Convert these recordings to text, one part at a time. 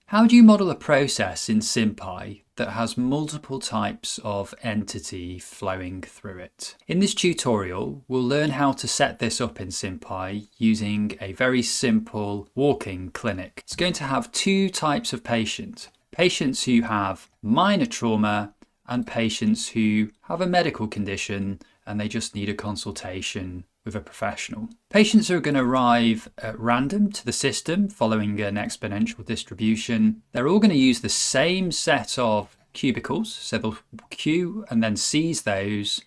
How do you model a process in SimPy that has multiple types of entity flowing through it? In this tutorial, we'll learn how to set this up in SimPy using a very simple walk-in clinic. It's going to have two types of patient. Patients who have minor trauma and patients who have a medical condition and they just need a consultation with a professional. Patients are going to arrive at random to the system following an exponential distribution. They're all going to use the same set of cubicles, so they'll queue and then seize those,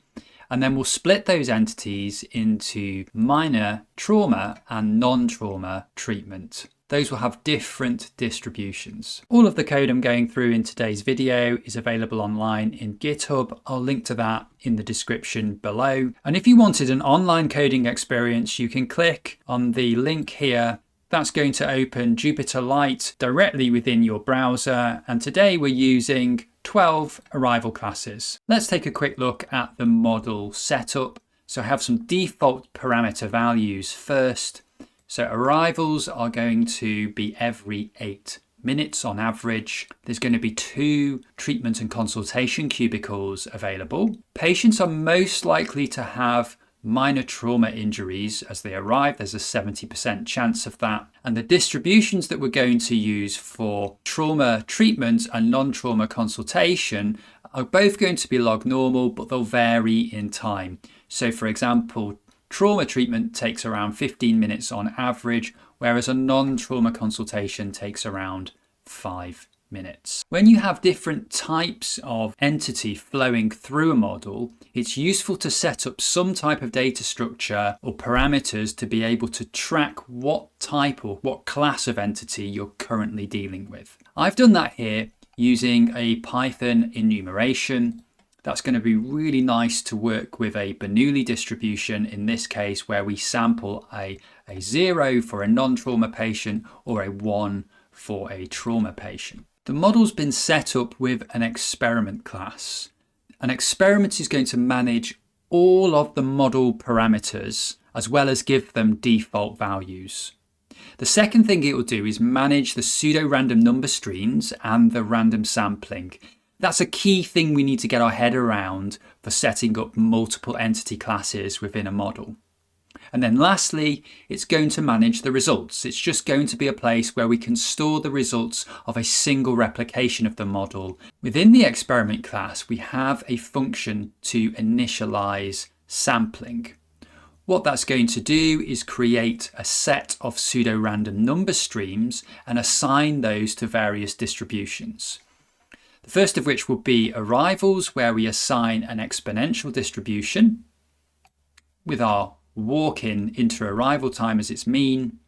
and then we'll split those entities into minor trauma and non-trauma treatment. Those will have different distributions. All of the code I'm going through in today's video is available online in GitHub. I'll link to that in the description below. And if you wanted an online coding experience, you can click on the link here. That's going to open Jupyter Lite directly within your browser. And today we're using 12 arrival classes. Let's take a quick look at the model setup. So I have some default parameter values first. So arrivals are going to be every 8 minutes on average. There's going to be 2 treatment and consultation cubicles available. Patients are most likely to have minor trauma injuries as they arrive. There's a 70% chance of that. And the distributions that we're going to use for trauma treatment and non-trauma consultation are both going to be lognormal, but they'll vary in time. So for example, trauma treatment takes around 15 minutes on average, whereas a non-trauma consultation takes around 5 minutes. When you have different types of entity flowing through a model, it's useful to set up some type of data structure or parameters to be able to track what type or what class of entity you're currently dealing with. I've done that here using a Python enumeration. That's going to be really nice to work with a Bernoulli distribution, in this case, where we sample a 0 for a non-trauma patient or a 1 for a trauma patient. The model's been set up with an experiment class. An experiment is going to manage all of the model parameters as well as give them default values. The second thing it will do is manage the pseudo-random number streams and the random sampling. That's a key thing we need to get our head around for setting up multiple entity classes within a model. And then lastly, it's going to manage the results. It's just going to be a place where we can store the results of a single replication of the model. Within the experiment class, we have a function to initialize sampling. What that's going to do is create a set of pseudo-random number streams and assign those to various distributions. The first of which will be arrivals, where we assign an exponential distribution with our walk-in inter-arrival time as its mean.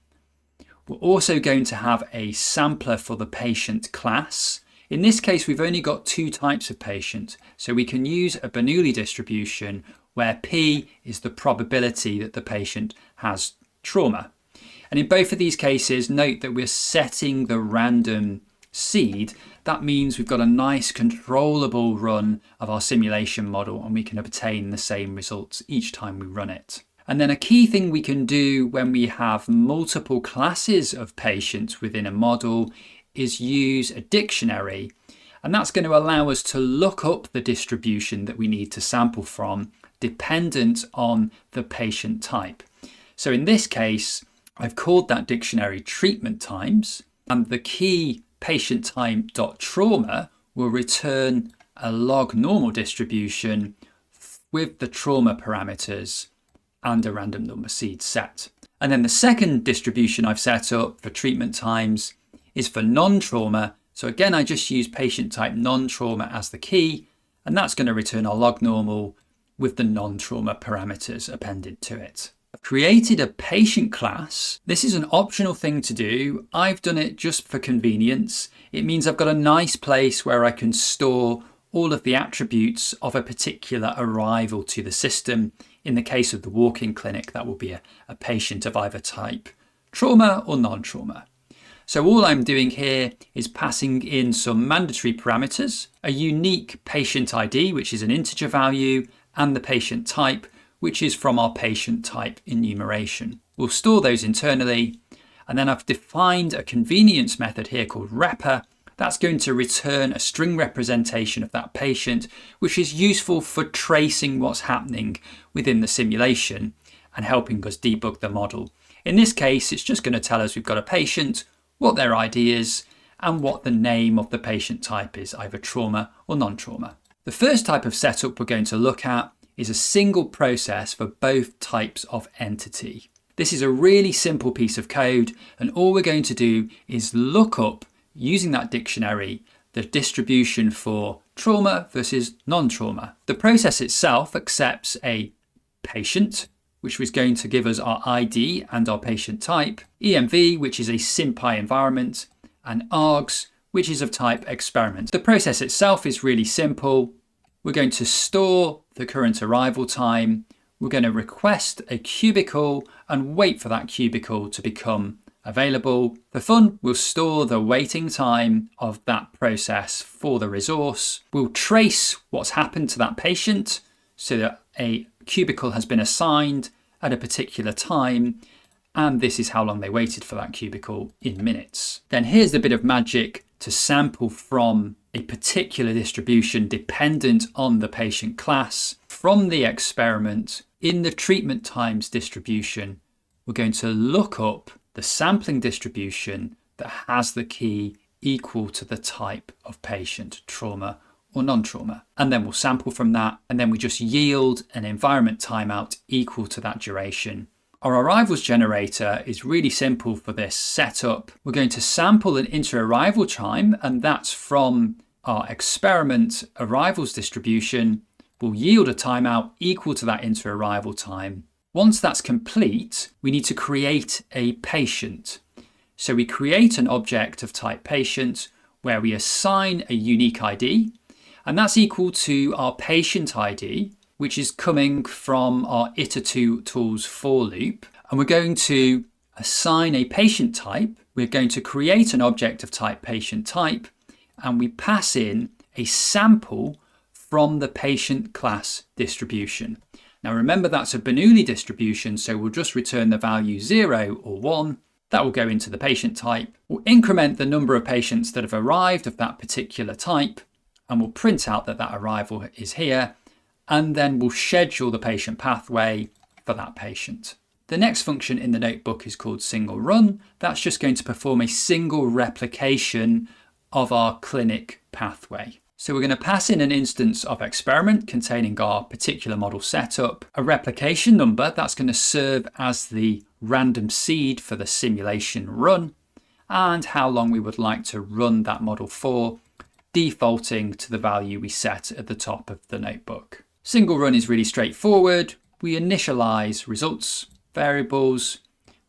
We're also going to have a sampler for the patient class. In this case, we've only got 2 types of patient, so we can use a Bernoulli distribution where P is the probability that the patient has trauma. And in both of these cases, note that we're setting the random seed. That means we've got a nice controllable run of our simulation model and we can obtain the same results each time we run it. And then a key thing we can do when we have multiple classes of patients within a model is use a dictionary. And that's going to allow us to look up the distribution that we need to sample from dependent on the patient type. So in this case, I've called that dictionary treatment times, and the key patient time.trauma will return a lognormal distribution with the trauma parameters and a random number seed set. And then the second distribution I've set up for treatment times is for non-trauma. So again, I just use patient type non-trauma as the key, and that's going to return our lognormal with the non-trauma parameters appended to it. I've created a patient class. This is an optional thing to do. I've done it just for convenience. It means I've got a nice place where I can store all of the attributes of a particular arrival to the system. In the case of the walk-in clinic, that will be a patient of either type trauma or non-trauma. So all I'm doing here is passing in some mandatory parameters, a unique patient ID, which is an integer value, and the patient type, which is from our patient type enumeration. We'll store those internally, And then I've defined a convenience method here called repr. That's going to return a string representation of that patient, which is useful for tracing what's happening within the simulation and helping us debug the model. In this case, it's just going to tell us we've got a patient, what their ID is, and what the name of the patient type is, either trauma or non-trauma. The first type of setup we're going to look at is a single process for both types of entity. This is a really simple piece of code, and all we're going to do is look up, using that dictionary, the distribution for trauma versus non-trauma. The process itself accepts a patient, which was going to give us our ID and our patient type, env, which is a SimPy environment, and args, which is of type experiment. The process itself is really simple. We're going to store the current arrival time. We're going to request a cubicle and wait for that cubicle to become available. For fun, we'll store the waiting time of that process for the resource. We'll trace what's happened to that patient so that a cubicle has been assigned at a particular time, and this is how long they waited for that cubicle in minutes. Then here's the bit of magic to sample from a particular distribution dependent on the patient class. From the experiment, in the treatment times distribution, we're going to look up the sampling distribution that has the key equal to the type of patient, trauma or non-trauma. And then we'll sample from that, and then we just yield an environment timeout equal to that duration. Our arrivals generator is really simple for this setup. We're going to sample an inter-arrival time, and that's from our experiment arrivals distribution. We'll yield a timeout equal to that inter-arrival time. Once that's complete, we need to create a patient. So we create an object of type patient where we assign a unique ID, and that's equal to our patient ID, which is coming from our iter2 tools for loop. And we're going to assign a patient type. We're going to create an object of type patient type, and we pass in a sample from the patient class distribution. Now remember, that's a Bernoulli distribution, so we'll just return the value 0 or 1. That will go into the patient type. We'll increment the number of patients that have arrived of that particular type, and we'll print out that that arrival is here, and then we'll schedule the patient pathway for that patient. The next function in the notebook is called single run. That's just going to perform a single replication of our clinic pathway. So we're going to pass in an instance of experiment containing our particular model setup, a replication number that's going to serve as the random seed for the simulation run, and how long we would like to run that model for, defaulting to the value we set at the top of the notebook. Single run is really straightforward. We initialize results variables.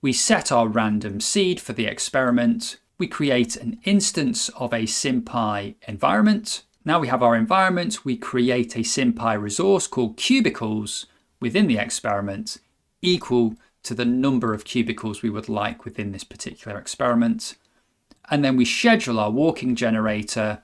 We set our random seed for the experiment. We create an instance of a SimPy environment. Now we have our environment, we create a SimPy resource called cubicles within the experiment equal to the number of cubicles we would like within this particular experiment. And then we schedule our walking generator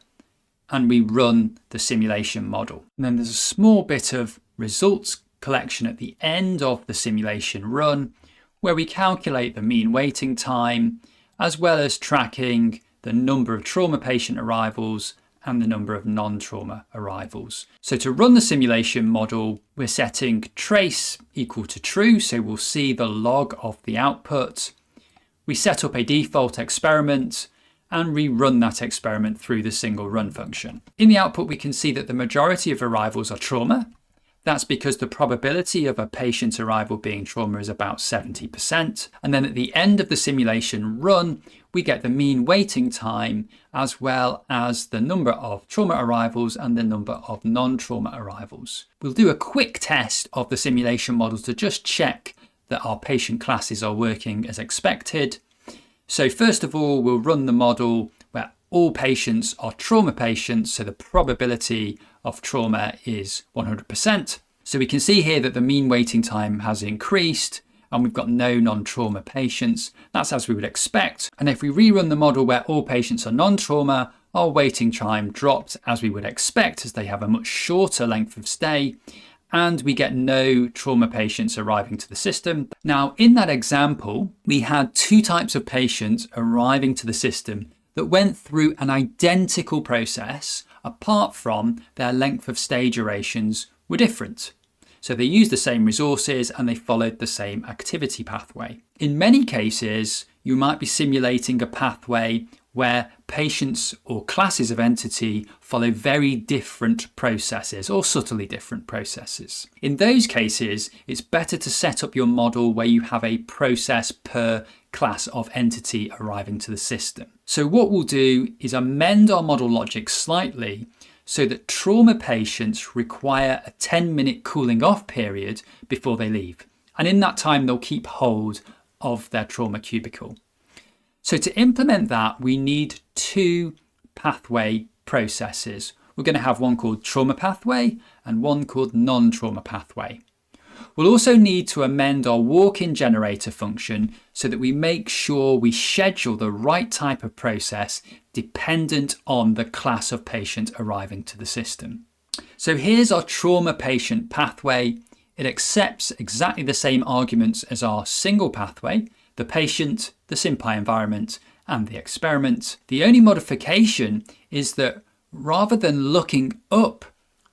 and we run the simulation model. And then there's a small bit of results collection at the end of the simulation run where we calculate the mean waiting time as well as tracking the number of trauma patient arrivals and the number of non-trauma arrivals. So to run the simulation model, we're setting trace equal to true, so we'll see the log of the output. We set up a default experiment and rerun that experiment through the single run function. In the output, we can see that the majority of arrivals are trauma. That's because the probability of a patient arrival being trauma is about 70%. And then at the end of the simulation run, we get the mean waiting time as well as the number of trauma arrivals and the number of non-trauma arrivals. We'll do a quick test of the simulation model to just check that our patient classes are working as expected. So first of all, we'll run the model where all patients are trauma patients, so the probability of trauma is 100%. So we can see here that the mean waiting time has increased and we've got no non-trauma patients. That's as we would expect. And if we rerun the model where all patients are non-trauma, our waiting time dropped as we would expect as they have a much shorter length of stay and we get no trauma patients arriving to the system. Now, in that example, we had two types of patients arriving to the system that went through an identical process, apart from their length of stay durations were different. So they used the same resources and they followed the same activity pathway. In many cases, you might be simulating a pathway where patients or classes of entity follow very different processes or subtly different processes. In those cases, it's better to set up your model where you have a process per class of entity arriving to the system. So what we'll do is amend our model logic slightly so that trauma patients require a 10-minute cooling off period before they leave. And in that time, they'll keep hold of their trauma cubicle. So to implement that, we need two pathway processes. We're going to have one called trauma pathway and one called non-trauma pathway. We'll also need to amend our walk-in generator function so that we make sure we schedule the right type of process dependent on the class of patient arriving to the system. So here's our trauma patient pathway. It accepts exactly the same arguments as our single pathway, the patient, the SimPy environment, and the experiment. The only modification is that rather than looking up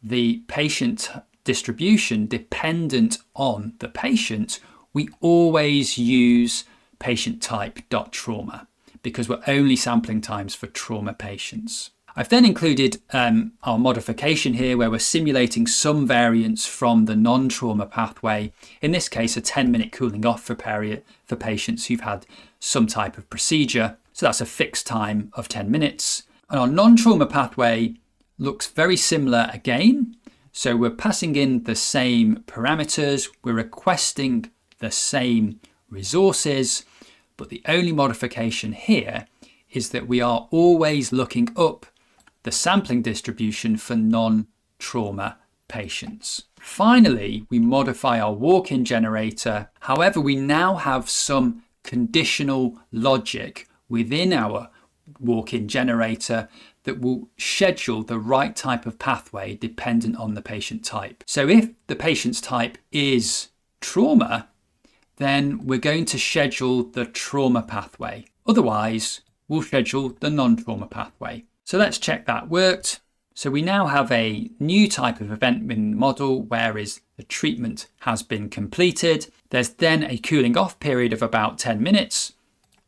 the patient distribution dependent on the patient, we always use patient type.trauma because we're only sampling times for trauma patients. I've then included our modification here where we're simulating some variance from the non-trauma pathway. In this case, a 10-minute cooling off for patients who've had some type of procedure. So that's a fixed time of 10 minutes. And our non-trauma pathway looks very similar again. So we're passing in the same parameters, we're requesting the same resources, but the only modification here is that we are always looking up the sampling distribution for non-trauma patients. Finally, we modify our walk-in generator. However, we now have some conditional logic within our walk-in generator that will schedule the right type of pathway dependent on the patient type. So if the patient's type is trauma, then we're going to schedule the trauma pathway. Otherwise, we'll schedule the non-trauma pathway. So let's check that worked. So we now have a new type of event in the model, whereas the treatment has been completed. There's then a cooling off period of about 10 minutes.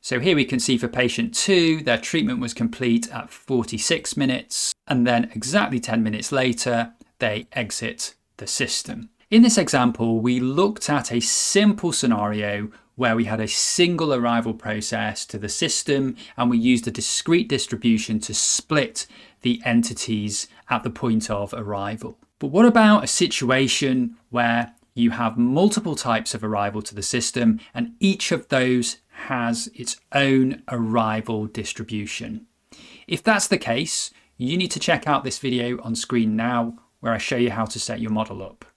So here we can see for patient 2, their treatment was complete at 46 minutes, and then exactly 10 minutes later, they exit the system. In this example, we looked at a simple scenario where we had a single arrival process to the system and we used a discrete distribution to split the entities at the point of arrival. But what about a situation where you have multiple types of arrival to the system and each of those has its own arrival distribution? If that's the case, you need to check out this video on screen now where I show you how to set your model up.